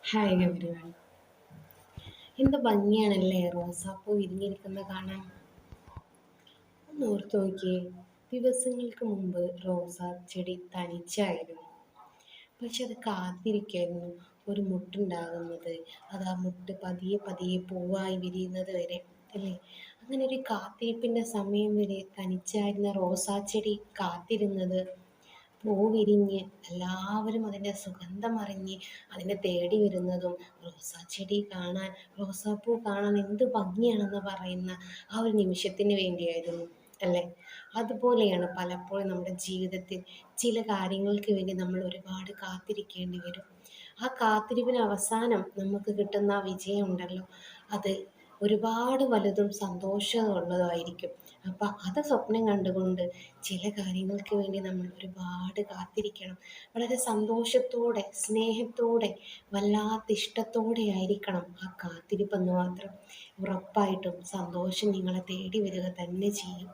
Hi everyone. എന്ത് ഭംഗിയാണല്ലേ റോസാപ്പൂ വിരിഞ്ഞിരിക്കുന്നത് കാണാൻ. ഒന്ന് ഓർത്ത് നോക്കിയേ, ദിവസങ്ങൾക്ക് മുമ്പ് റോസാ ചെടി തനിച്ചായിരുന്നു. പക്ഷെ അത് കാത്തിരിക്കായിരുന്നു ഒരു മുട്ടുണ്ടാകുന്നത്, അത് ആ മുട്ട് പതിയെ പതിയെ പൂവായി വിരിയുന്നത് വരെ, അല്ലേ? അങ്ങനെ ഒരു കാത്തിരിപ്പിൻ്റെ സമയം വരെ തനിച്ചായിരുന്ന റോസാ ചെടി കാത്തിരുന്നത്. പൂ വിരിഞ്ഞ് എല്ലാവരും അതിൻ്റെ സുഗന്ധം അറിഞ്ഞ് അതിനെ തേടി വരുന്നതും, റോസാ ചെടി കാണാൻ, റോസാപ്പൂ കാണാൻ എന്ത് ഭംഗിയാണെന്ന് പറയുന്ന ആ ഒരു നിമിഷത്തിന് വേണ്ടിയായിരുന്നു, അല്ലേ? അതുപോലെയാണ് പലപ്പോഴും നമ്മുടെ ജീവിതത്തിൽ ചില കാര്യങ്ങൾക്ക് വേണ്ടി നമ്മൾ ഒരുപാട് കാത്തിരിക്കേണ്ടി വരും. ആ കാത്തിരിപ്പിന് അവസാനം നമുക്ക് കിട്ടുന്ന ആ വിജയം ഉണ്ടല്ലോ, അത് ഒരുപാട് വലുതും സന്തോഷമുള്ളതുമായിരിക്കും. അപ്പം അത് സ്വപ്നം കണ്ടുകൊണ്ട് ചില കാര്യങ്ങൾക്ക് വേണ്ടി നമ്മൾ ഒരുപാട് കാത്തിരിക്കണം. വളരെ സന്തോഷത്തോടെ, സ്നേഹത്തോടെ, വല്ലാത്ത ഇഷ്ടത്തോടെ ആയിരിക്കണം ആ കാത്തിരിപ്പെന്ന് മാത്രം. ഉറപ്പായിട്ടും സന്തോഷം നിങ്ങളെ തേടി വരിക തന്നെ ചെയ്യും.